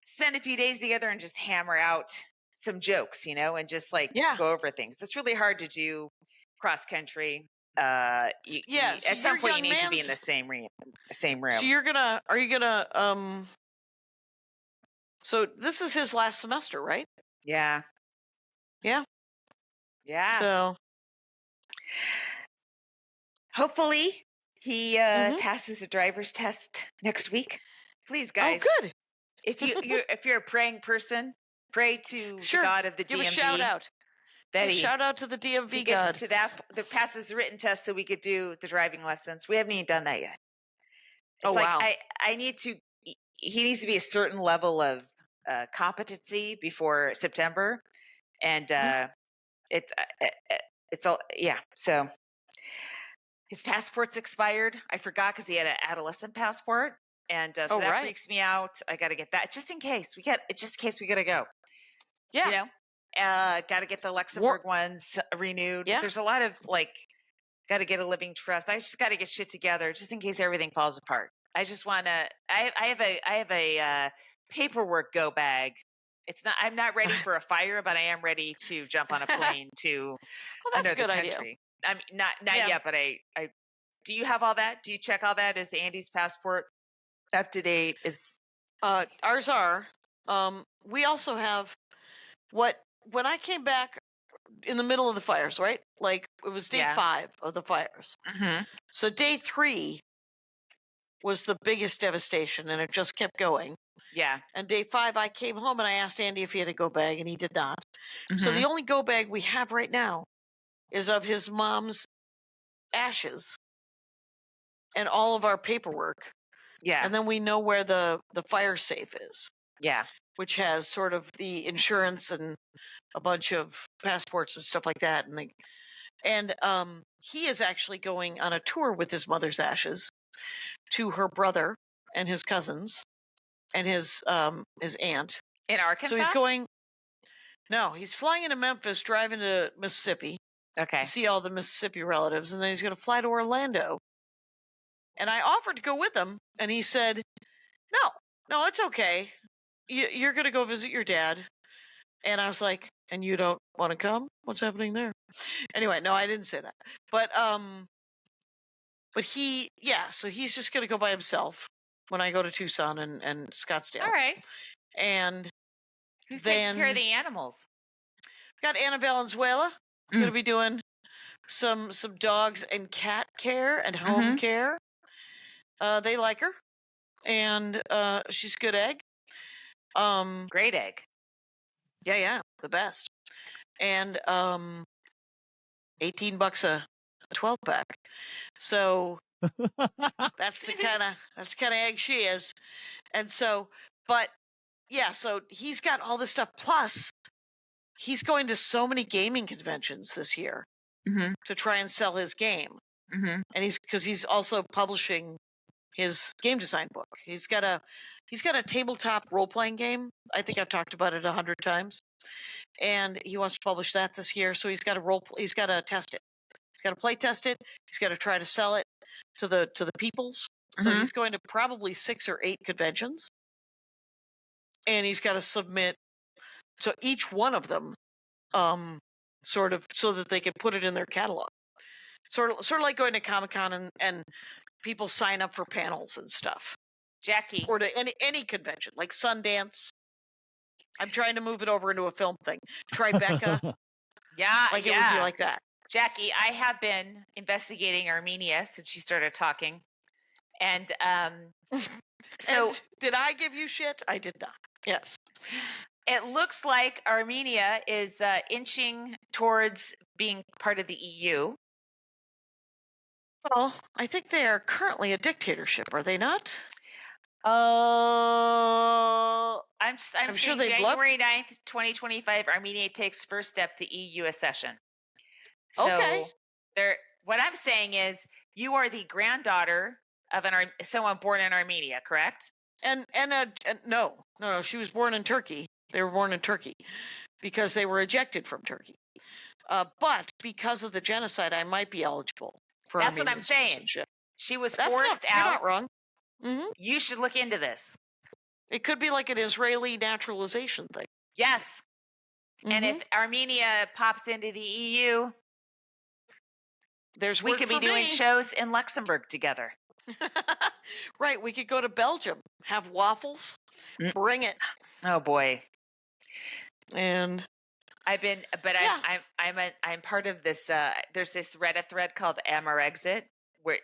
spend a few days together and just hammer out some jokes, and just go over things. It's really hard to do cross country. Yeah, so at some your point you young need to be in the man's- same room. So are you gonna so this is his last semester, right? Yeah. Yeah. Yeah. So hopefully he Mhm. passes the driver's test next week. Please, oh, guys. good. If you're a praying person, pray to Sure. the God of the Give DMV a shout out. that Give a he shout out to the he DMV gets God. to that passes the written test so we could do the driving lessons. We haven't even done that yet. It's Oh, like wow. I need to. He needs to be a certain level of competency before September, and it's all yeah. So his passport's expired. I forgot because he had an adolescent passport, and so Oh, that right. freaks me out. I got to get that just in case we gotta go. Yeah. You know, got to get the Luxembourg ones renewed. Yeah. There's a lot of got to get a living trust. I just got to get shit together just in case everything falls apart. I just want to. I have a paperwork go bag. It's not. I'm not ready for a fire, but I am ready to jump on a plane to Well, that's a another good idea. country. I mean, not Yeah. yet, but I. Do you have all that? Do you check all that? Is Andy's passport up to date? Is Ours are. We also have when I came back in the middle of the fires, right? Like it was day Yeah. 5 of the fires. Mhm. So day 3 was the biggest devastation, and it just kept going. yeah. And day 5, I came home and I asked Andy if he had a go bag, and he did not. So Mhm. the only go bag we have right now is of his mom's ashes and all of our paperwork. Yeah. And then we know where the fire safe is, Yeah. which has sort of the insurance and a bunch of passports and stuff like that. And he is actually going on a tour with his mother's ashes to her brother and his cousins and his aunt. In Arkansas. So he's going. No, he's flying into Memphis, driving to Mississippi Okay. to see all the Mississippi relatives, and then he's going to fly to Orlando. And I offered to go with him, and he said, "No, it's okay. You're going to go visit your dad." And I was like, "And you don't want to come? What's happening there?" Anyway, no, I didn't say that. But so he's just going to go by himself when I go to Tucson and Scottsdale. All right. And Who's taking care of then the animals? got Anna Valenzuela going to be doing some dogs and cat care and home care. They like her, and she's a good egg. Great egg. Yeah, the best. And $18 a 12 pack. So that's the kind of egg she is. And so, but yeah, so he's got all this stuff. Plus, he's going to so many gaming conventions this year to try and sell his game. And he's also publishing his game design book. He's got a tabletop role playing game. I think I've talked about it 100 times. And he wants to publish that this year. So he's got to test it. He's got to play test it. He's got to try to sell it to the peoples. So he's going to probably 6 or 8 conventions. And he's got to submit to each one of them, sort of so that they can put it in their catalog. Sort of like going to Comic-Con and people sign up for panels and stuff. Jackie. Or to any convention, like Sundance. I'm trying to move it over into a film thing. Tribeca. Yeah, Like it would be like that. Jackie, I have been investigating Armenia since you started talking. And so And did I give you shit? I did not. Yes. it looks like Armenia is inching towards being part of the EU. Well, I think they are currently a dictatorship, are they not? Oh, I'm I'm sure saying they'd love- January 9th, 2025, Armenia takes first step to EU accession. So Okay. what I'm saying is you are the granddaughter of someone born in Armenia, correct? And no, she was born in Turkey. They were born in Turkey because they were ejected from Turkey. But because of the genocide, I might be eligible for That's what Armenian I'm saying. citizenship. She was That's forced You're out. not wrong. Mm-hmm. You should look into this. It could be like an Israeli naturalization thing. Yes. And Mhm. if Armenia pops into the EU, There's We work could for be doing me. shows in Luxembourg together. Right, we could go to Belgium, have waffles, Mm. bring it, Oh boy. and I'm part of this. There's this Reddit thread called Amor Exit,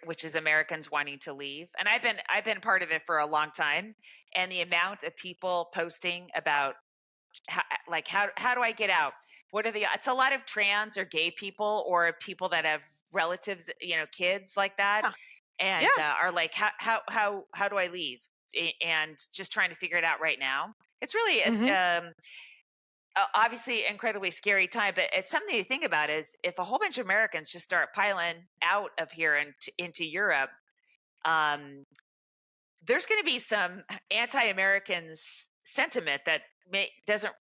which is Americans wanting to leave, and I've been part of it for a long time. And the amount of people posting about how do I get out? What are the? It's a lot of trans or gay people or people that have relatives, kids like that, yeah. and are like, how do I leave? And just trying to figure it out right now. It's really obviously incredibly scary time, but it's something to think about is if a whole bunch of Americans just start piling out of here and into Europe, there's going to be some anti-American sentiment that doesn't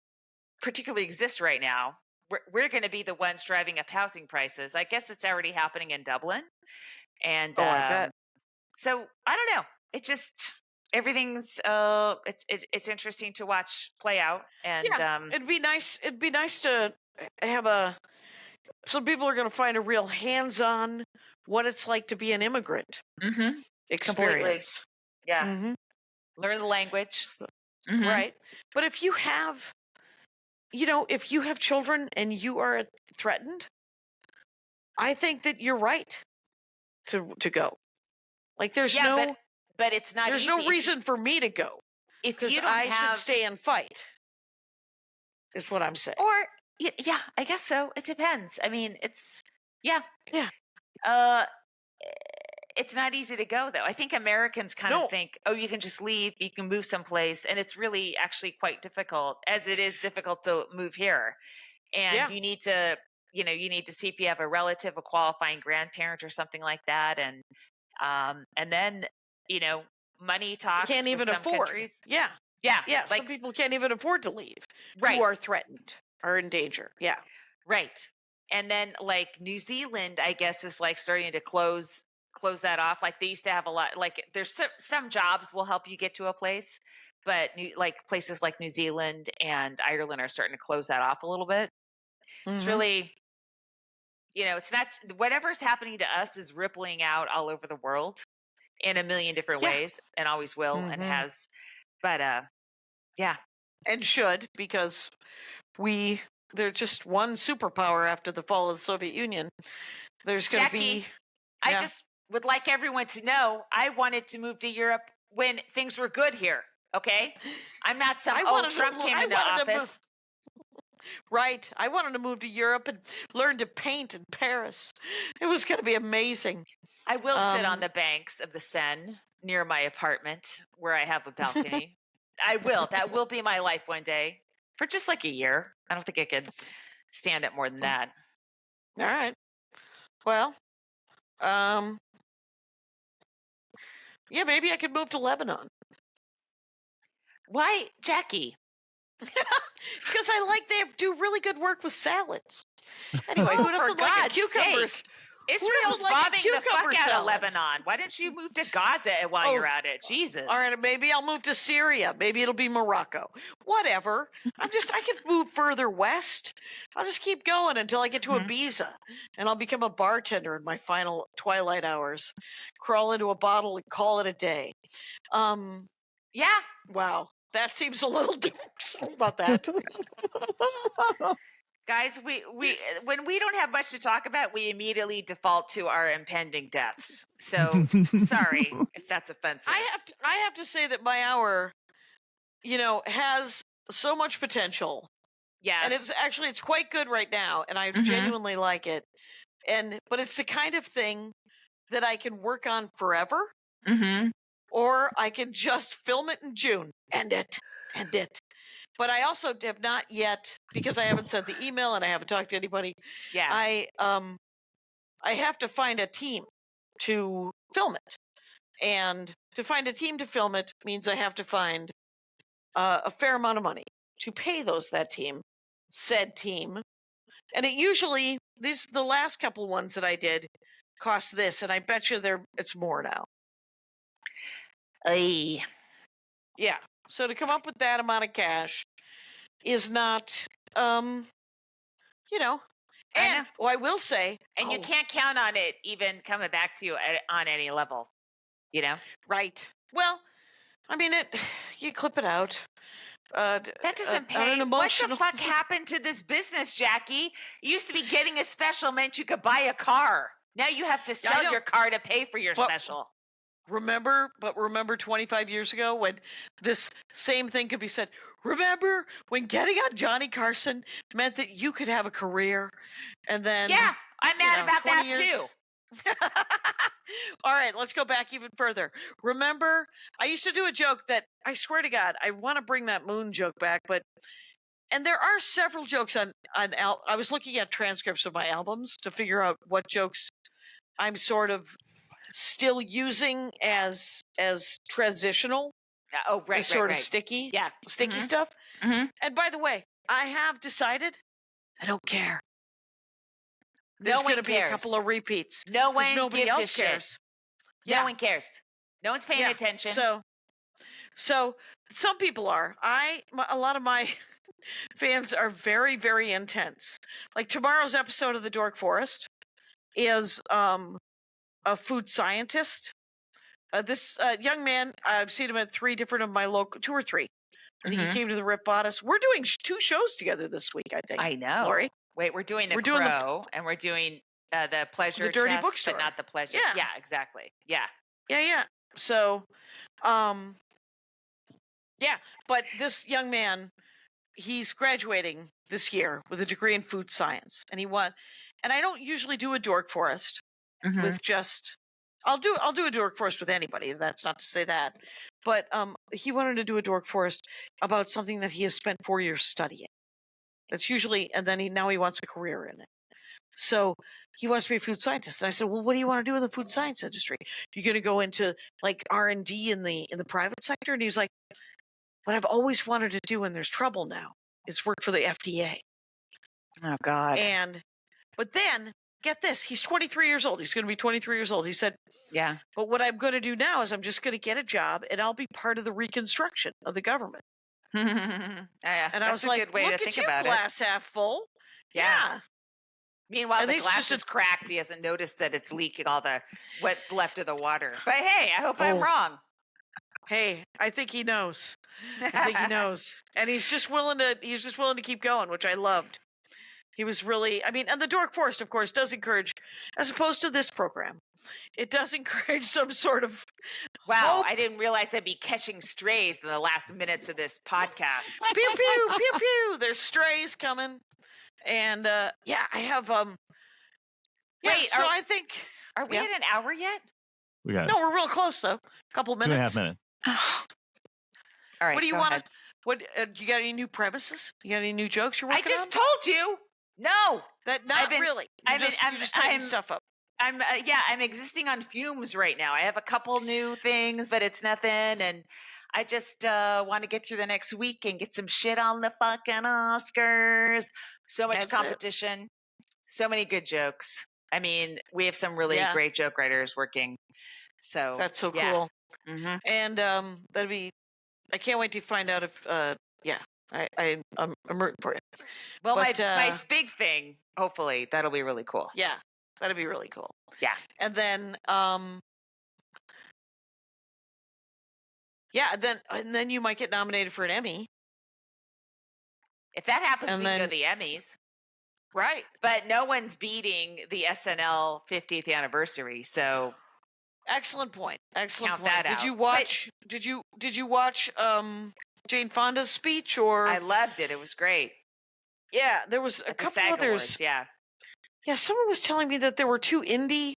particularly exist right now. We're going to be the ones driving up housing prices. I guess it's already happening in Dublin. And I bet. so I don't know. It just everything's it's interesting to watch play out. And it'd be nice to have some people are going to find a real hands-on what it's like to be an immigrant experience. Yeah. Learn the language. So, right. But if you have children and you are threatened, I think that you're right to go. Like there's but it's not there's easy. no reason for me to go. If Because you don't should stay and fight. Is what I'm saying. Or yeah, I guess so. It depends. I mean, it's yeah. It's not easy to go though. I think Americans kind of think, oh, you can just leave, you can move someplace, and it's really actually quite difficult, as it is difficult to move here. And you need to, see if you have a relative, a qualifying grandparent, or something like that, and then money talks. Can't even afford. Countries. Yeah. Like, some people can't even afford to leave. Right. Who are threatened, are in danger. Yeah. Right. And then like New Zealand, I guess, is like starting to close that off. Like they used to have a lot, like there's some jobs will help you get to a place, but places like New Zealand and Ireland are starting to close that off a little bit. It's really, it's not, whatever's happening to us is rippling out all over the world in a million different ways, and always will and has. But yeah. And should, because they're just one superpower after the fall of the Soviet Union. There's going to be. I just would like everyone to know I wanted to move to Europe when things were good here. Okay, I'm not some Trump came into office. Right, I wanted to move to Europe and learn to paint in Paris. It was going to be amazing. I will sit on the banks of the Seine near my apartment where I have a balcony. I will. That will be my life one day for just like a year. I don't think I could stand it more than that. All right. Well, yeah, maybe I could move to Lebanon. Why, Jackie? Because they do really good work with salads. Anyway, who doesn't like cucumbers? Israel's bombing the fuck out of Lebanon. Why didn't you move to Gaza while you're at it? Jesus. All right, maybe I'll move to Syria. Maybe it'll be Morocco. Whatever. I can move further west. I'll just keep going until I get to Ibiza, and I'll become a bartender in my final twilight hours. Crawl into a bottle and call it a day. Yeah. Wow. That seems a little dark. Sorry about that. Guys, we when we don't have much to talk about, we immediately default to our impending deaths. So sorry if that's offensive. I have to say that my hour, has so much potential. Yes. And it's quite good right now, and I genuinely like it. But it's the kind of thing that I can work on forever. Or I can just film it in June. End it. But I also have not yet, because I haven't sent the email and I haven't talked to anybody. Yeah. I have to find a team to film it. And to find a team to film it means I have to find a fair amount of money to pay said team. And it usually, the last couple ones that I did cost this, and I bet you it's more now. Yeah. So to come up with that amount of cash is not, And I will say, and you can't count on it even coming back to you on any level, you know? Right. Well, I mean, you clip it out. That doesn't pay. On an emotional... What the fuck happened to this business, Jackie? It used to be getting a special meant you could buy a car. Now you have to sell your car to pay for your special. Remember 25 years ago when this same thing could be said? Remember when getting on Johnny Carson meant that you could have a career? And then... Yeah, I'm mad about that too. All right, let's go back even further. Remember, I used to do a joke that, I swear to God, I want to bring that moon joke back, and there are several jokes on I was looking at transcripts of my albums to figure out what jokes I'm sort of still using as transitional. Oh, right, sort of sticky. Yeah. Sticky stuff. Mm-hmm. And by the way, I have decided I don't care. There's going to be a couple of repeats. No one nobody gives else a cares. Shit. Yeah. No one cares. No one's paying attention. So some people are. A lot of my fans are very, very intense. Like tomorrow's episode of The Dork Forest is a food scientist. This young man, I've seen him at 3 different of my local, 2 or 3. I think he came to the Rip Bodice. We're doing 2 shows together this week, I think. I know. Laurie. Wait, we're doing the Crow, and we're doing the Pleasure the Dirty Chest, Bookstore, but not the Pleasure. Yeah, exactly. Yeah. So, but this young man, he's graduating this year with a degree in food science, and and I don't usually do a Dork Forest with just. I'll do a Dork Forest with anybody. That's not to say that, but he wanted to do a Dork Forest about something that he has spent 4 years studying. That's usually, and then now he wants a career in it. So he wants to be a food scientist. And I said, well, what do you want to do in the food science industry? You're going to go into like R&D in the private sector? And he was like, what I've always wanted to do when there's trouble now is work for the FDA. Oh God. But then get this, he's 23 years old. He's going to be 23 years old. He said, yeah, but what I'm going to do now is I'm just going to get a job and I'll be part of the reconstruction of the government. And I was like, good way look to think at you, about glass half full. Yeah. Meanwhile, the glass is cracked. He hasn't noticed that it's leaking all the what's left of the water. But hey, I hope I'm wrong. Hey, I think he knows. And he's just willing to keep going, which I loved. He was really, and the Dork Forest, of course, does encourage, as opposed to this program, it does encourage some sort of wow, hope. I didn't realize I'd be catching strays in the last minutes of this podcast. Pew, pew, pew, pew. There's strays coming. And, I have, wait, so I think. Are we at an hour yet? We got No, we're real close, though. A couple of minutes. 2.5 minutes. All right. What do you want to, you got any new premises? You got any new jokes you're working on? I just told you. No. Really. You're just tying stuff up. I'm existing on fumes right now. I have a couple new things, but it's nothing. And I just want to get through the next week and get some shit on the fucking Oscars. So much competition. So many good jokes. We have some really great joke writers working. So that's so cool. Mm-hmm. And I can't wait to find out if I'm rooting for you. Well, my big thing, hopefully, that'll be really cool. Yeah, that'll be really cool. Yeah. And then then you might get nominated for an Emmy. If that happens, we can go to the Emmys. Right. But no one's beating the SNL 50th anniversary, so excellent point. Excellent point. That out. Did you watch Jane Fonda's speech? Or I loved it. It was great. Yeah, there was a couple others. Awards, yeah. Someone was telling me that there were 2 indie.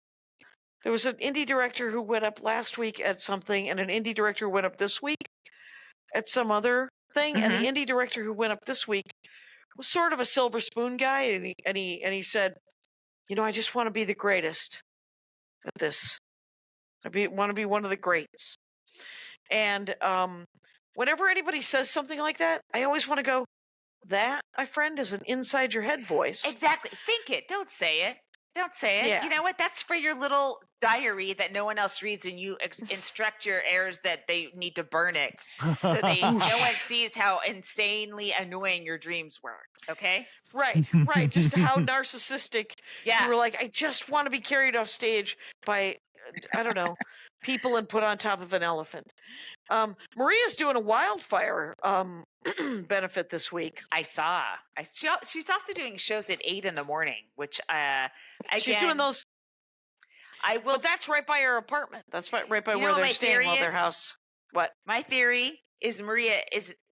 There was an indie director who went up last week at something, and an indie director who went up this week at some other thing. Mm-hmm. And the indie director who went up this week was sort of a silver spoon guy, and he said, I just want to be the greatest at this. Want to be one of the greats. And whenever anybody says something like that, I always want to go, that, my friend, is an inside your head voice. Exactly. Think it. Don't say it. Don't say it. Yeah. You know what? That's for your little diary that no one else reads, and you instruct your heirs that they need to burn it so no one sees how insanely annoying your dreams were. Okay? Right. Just how narcissistic. Yeah. You were like, I just want to be carried off stage by, I don't know, people and put on top of an elephant. Maria's doing a wildfire benefit this week. I saw. She's also doing shows at 8 a.m, which again, She's doing those. I will. But that's right by her apartment. That's right by You know where what they're my staying, theory while their is? house. What? My theory is Maria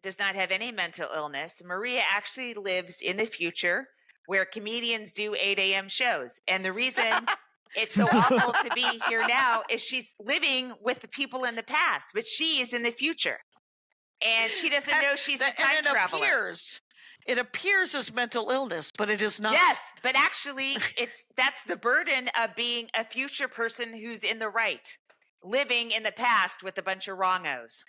does not have any mental illness. Maria actually lives in the future where comedians do 8 a.m. shows, and the reason it's so awful to be here now is she's living with the people in the past, but she is in the future, and she doesn't know she's a time traveler. It appears as mental illness, but it is not. Yes, but actually, that's the burden of being a future person who's in the right, living in the past with a bunch of wrongos.